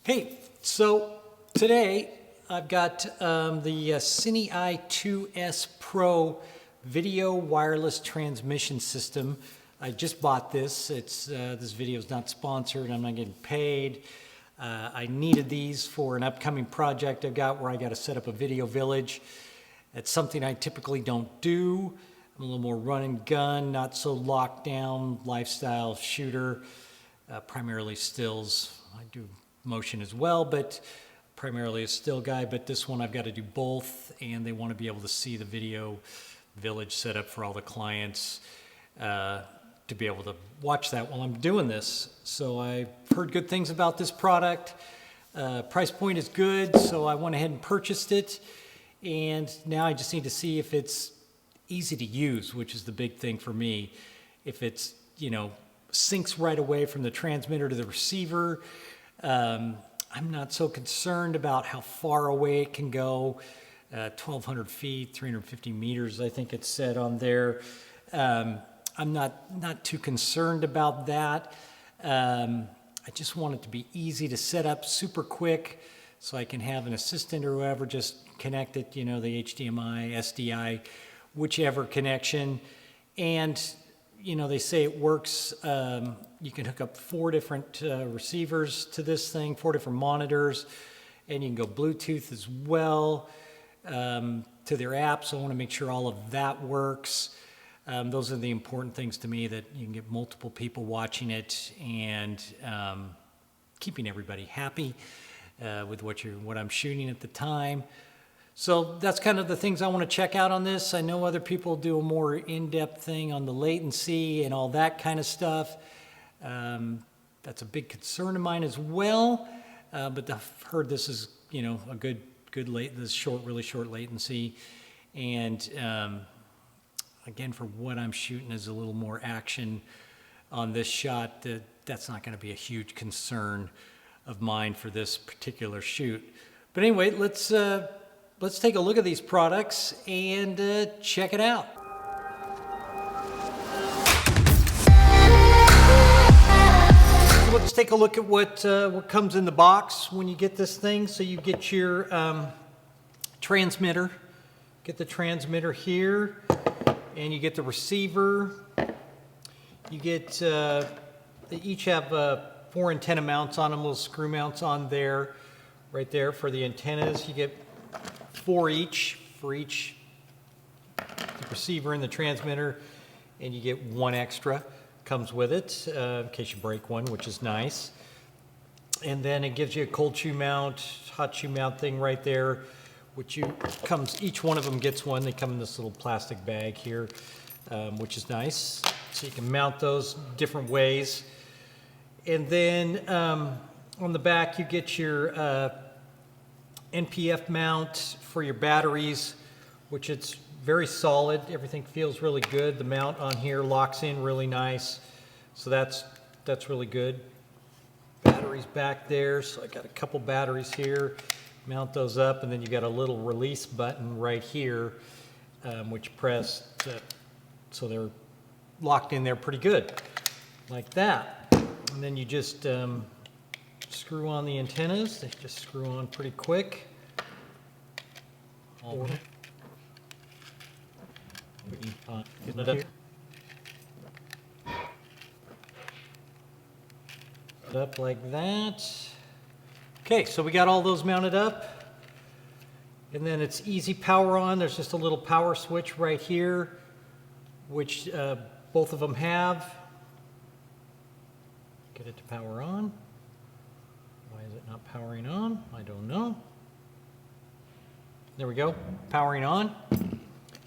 Hey, so today I've got the CineEye 2S Pro video wireless transmission system. I just bought this. This video is not sponsored. I'm not getting paid. I needed these for an upcoming project I've got where I got to set up a video village. It's something I typically don't do. I'm a little more run and gun, not so locked down lifestyle shooter, primarily stills. I do motion as well, but primarily a still guy. But this one I've got to do both, and they want to be able to see the video village set up for all the clients to be able to watch that while I'm doing this. So I've heard good things about this product. Price point is good, so I went ahead and purchased it, and now I just need to see if it's easy to use, which is the big thing for me. If it's, syncs right away from the transmitter to the receiver. I'm not so concerned about how far away it can go. 1,200 feet, 350 meters, I think it's said on there. I'm not too concerned about that. I just want it to be easy to set up, super quick, so I can have an assistant or whoever just connect it, the HDMI, SDI, whichever connection. And they say it works. You can hook up 4 different receivers to this thing, 4 different monitors, and you can go Bluetooth as well to their app. So I want to make sure all of that works. Those are the important things to me, that you can get multiple people watching it and keeping everybody happy with what I'm shooting at the time. So that's kind of the things I want to check out on this. I know other people do a more in-depth thing on the latency and all that kind of stuff. That's a big concern of mine as well. But I've heard this is, a good really short latency. And again, for what I'm shooting is a little more action on this shot. That's not going to be a huge concern of mine for this particular shoot. But anyway, let's take a look at these products and check it out. So let's take a look at what comes in the box when you get this thing. So you get your transmitter. Get the transmitter here, and you get the receiver. You get, they each have 4 antenna mounts on them, little screw mounts on there, right there for the antennas. You get 4 each for each, the receiver and the transmitter, and you get 1 extra comes with it in case you break one, which is nice. And then it gives you a cold shoe mount, hot shoe mount thing right there, which each one of them gets one. They come in this little plastic bag here, which is nice. So you can mount those different ways. And then on the back you get your NPF mount for your batteries, which it's very solid. Everything feels really good. The mount on here locks in really nice, so that's really good. Batteries back there, so I got a couple batteries here. Mount those up, and then you got a little release button right here, which press so they're locked in there pretty good, like that. And then you just screw on the antennas. They just screw on pretty quick. Up like that. Okay, so we got all those mounted up. And then it's easy power on. There's just a little power switch right here, which both of them have. Get it to power on. Why is it not powering on? I don't know. There we go, powering on.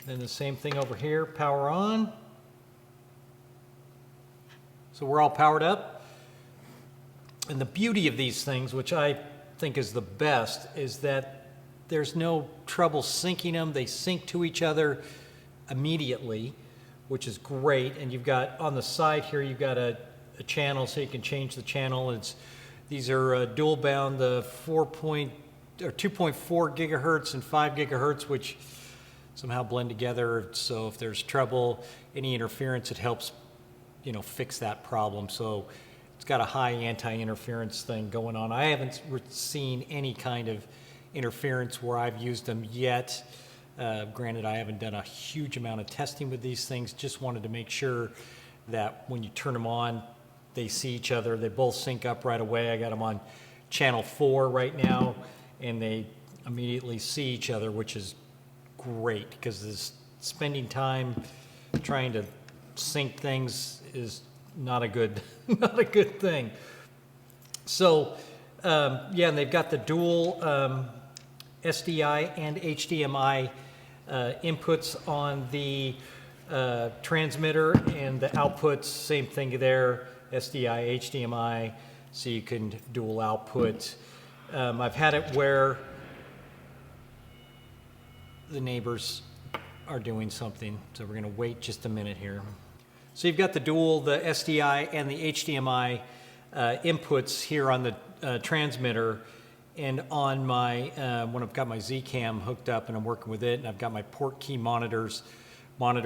Then the same thing over here, power on. So we're all powered up. And the beauty of these things, which I think is the best, is that there's no trouble syncing them. They sync to each other immediately, which is great. And you've got on the side here, you've got a channel, so you can change the channel. These are dual bound, the 2.4 gigahertz and 5 gigahertz, which somehow blend together. So if there's trouble, any interference, it helps, fix that problem. So it's got a high anti-interference thing going on. I haven't seen any kind of interference where I've used them yet. Granted, I haven't done a huge amount of testing with these things. Just wanted to make sure that when you turn them on, they see each other. They both sync up right away. I got them on channel 4 right now, and they immediately see each other, which is great, because this spending time trying to sync things is not a good not a good thing. So yeah, and they've got the dual SDI and HDMI inputs on the transmitter, and the outputs, same thing there, SDI, HDMI, so you can dual output. I've had it where the neighbors are doing something, so we're going to wait just a minute here. So you've got the dual, the SDI and the HDMI inputs here on the transmitter, and on my, when I've got my Z-Cam hooked up and I'm working with it, and I've got my port key monitor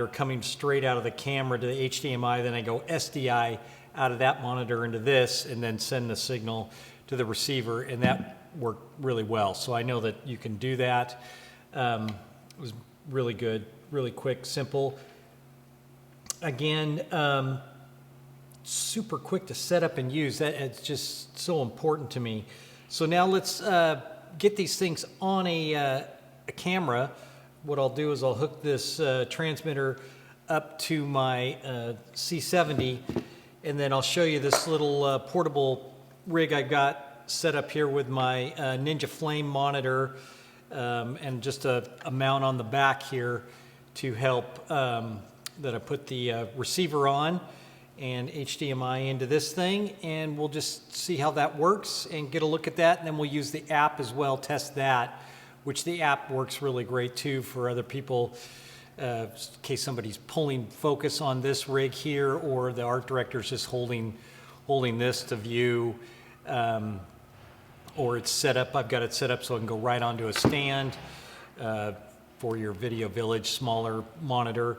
coming straight out of the camera to the HDMI, then I go SDI out of that monitor into this, and then send the signal to the receiver, and that worked really well. So I know that you can do that. It was really good, really quick, simple. Again, super quick to set up and use. It's just so important to me. So now let's get these things on a camera. What I'll do is I'll hook this transmitter up to my C70, and then I'll show you this little portable rig I got set up here with my Ninja Flame monitor, and just a mount on the back here to help that I put the receiver on and HDMI into this thing, and we'll just see how that works and get a look at that, and then we'll use the app as well, test that, which the app works really great too for other people, in case somebody's pulling focus on this rig here, or the art director's just holding this to view, or it's set up, I've got it set up so I can go right onto a stand for your Video Village smaller monitor.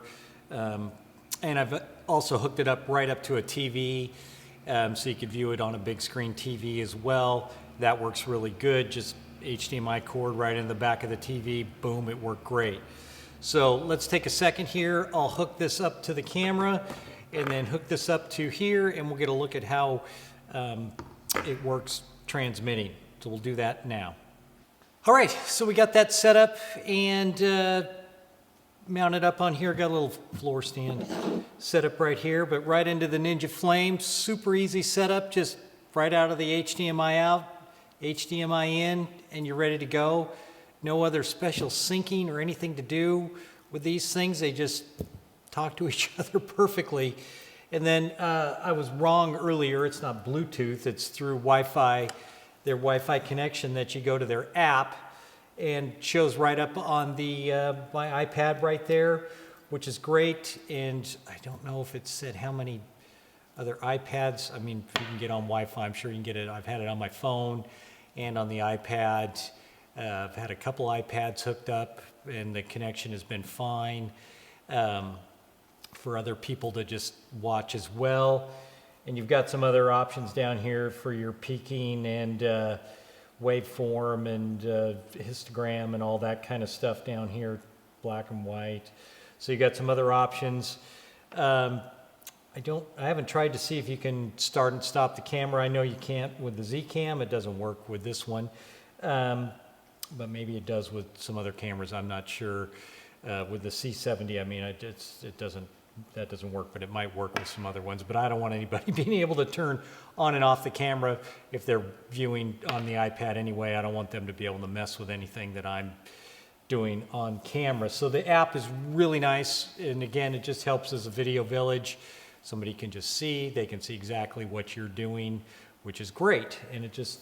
And I've also hooked it up right up to a TV, so you could view it on a big screen TV as well. That works really good. Just HDMI cord right in the back of the TV, boom, it worked great. So let's take a second here. I'll hook this up to the camera and then hook this up to here, and we'll get a look at how it works transmitting. So we'll do that now. All right, so we got that set up and mounted up on here. Got a little floor stand set up right here, but right into the Ninja Flame. Super easy setup, just right out of the HDMI out, HDMI in, and you're ready to go. No other special syncing or anything to do with these things. They just talk to each other perfectly. And then I was wrong earlier. It's not Bluetooth. It's through Wi-Fi, their Wi-Fi connection, that you go to their app, and shows right up on the my iPad right there, which is great. And I don't know if it said how many other iPads. I mean, if you can get on Wi-Fi, I'm sure you can get it. I've had it on my phone and on the iPad. I've had a couple iPads hooked up, and the connection has been fine for other people to just watch as well. And you've got some other options down here for your peaking and waveform and histogram and all that kind of stuff down here, black and white. So you got some other options. I haven't tried to see if you can start and stop the camera. I know you can't with the Z-Cam. It doesn't work with this one, but maybe it does with some other cameras. I'm not sure. With the C70, I mean, that doesn't work, but it might work with some other ones. But I don't want anybody being able to turn on and off the camera if they're viewing on the iPad anyway. I don't want them to be able to mess with anything that I'm doing on camera. So the app is really nice, and again, it just helps as a Video Village. Somebody can just see, they can see exactly what you're doing, which is great. And it just,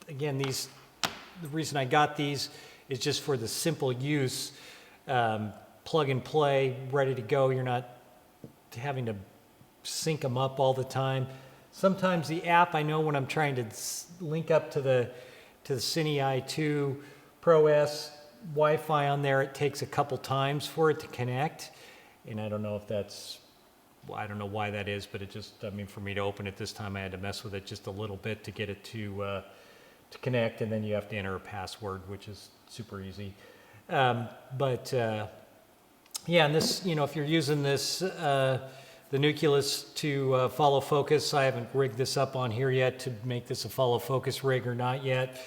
again, the reason I got these is just for the simple use. Plug and play, ready to go. You're not having to sync them up all the time. Sometimes the app, I know when I'm trying to link up to the CineEye 2 Pro S Wi-Fi on there, it takes a couple times for it to connect. And I don't know if that's I don't know why that is, but it just, I mean, for me to open it this time, I had to mess with it just a little bit to get it to connect, and then you have to enter a password, which is super easy. Yeah, and this, you know, if you're using this, the nucleus to follow focus, I haven't rigged this up on here yet to make this a follow focus rig or not yet.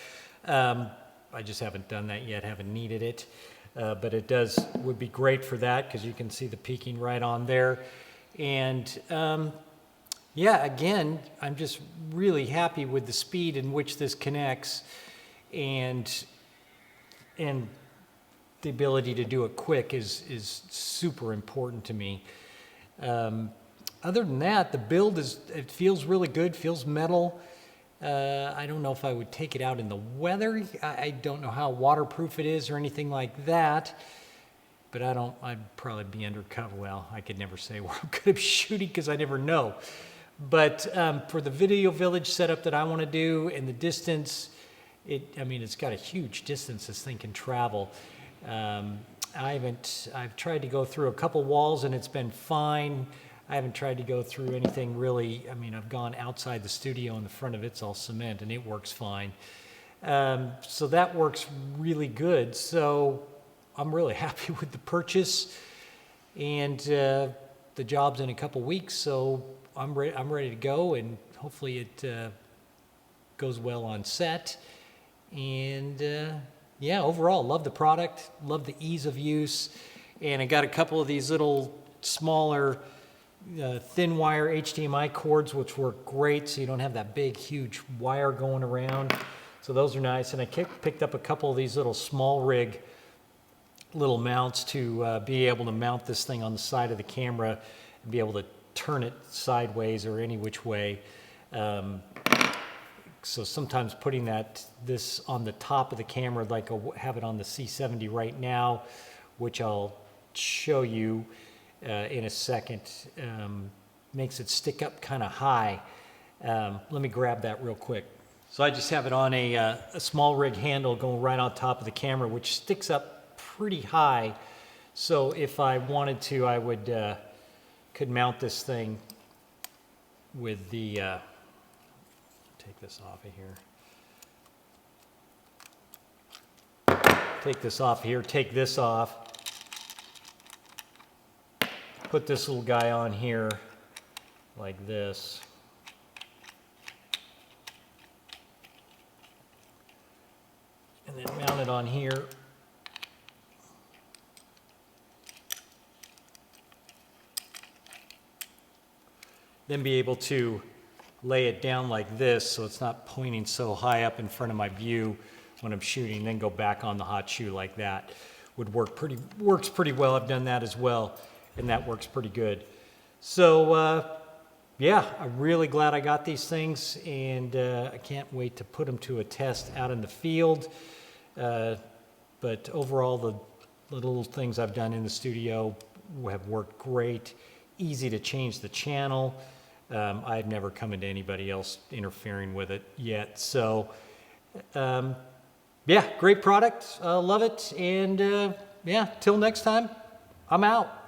I just haven't done that yet, haven't needed it. But it would be great for that because you can see the peaking right on there. And yeah, again, I'm just really happy with the speed in which this connects and the ability to do it quick is super important to me. Other than that, the build it feels really good, feels metal. I don't know if I would take it out in the weather. I don't know how waterproof it is or anything like that. But I'd probably be undercover. Well, I could never say where I'm going to be shooting because I never know. But for the Video Village setup that I want to do and the distance, it's got a huge distance this thing can travel. I've tried to go through a couple walls and it's been fine. I haven't tried to go through anything really. I've gone outside the studio and the front of it's all cement and it works fine. So that works really good. So I'm really happy with the purchase, and the job's in a couple weeks, so I'm ready to go, and hopefully it goes well on set. And yeah, overall, love the product, love the ease of use, and I got a couple of these little smaller thin wire HDMI cords, which work great, so you don't have that big, huge wire going around. So those are nice, and I picked up a couple of these little small rig little mounts to be able to mount this thing on the side of the camera and be able to turn it sideways or any which way. So sometimes putting this on the top of the camera, like I have it on the C70 right now, which I'll show you in a second, makes it stick up kind of high. Let me grab that real quick. So I just have it on a small rig handle going right on top of the camera, which sticks up pretty high. So if I wanted to, I could mount this thing with the take this off of here. Take this off here, take this off. Put this little guy on here like this. And then mount it on here. Then be able to lay it down like this so it's not pointing so high up in front of my view when I'm shooting, then go back on the hot shoe like that. Works pretty well. I've done that as well, and that works pretty good. So yeah, I'm really glad I got these things, and I can't wait to put them to a test out in the field. But overall, the little things I've done in the studio have worked great. Easy to change the channel. I've never come into anybody else interfering with it yet. So, yeah, great product. Love it. And yeah, till next time, I'm out.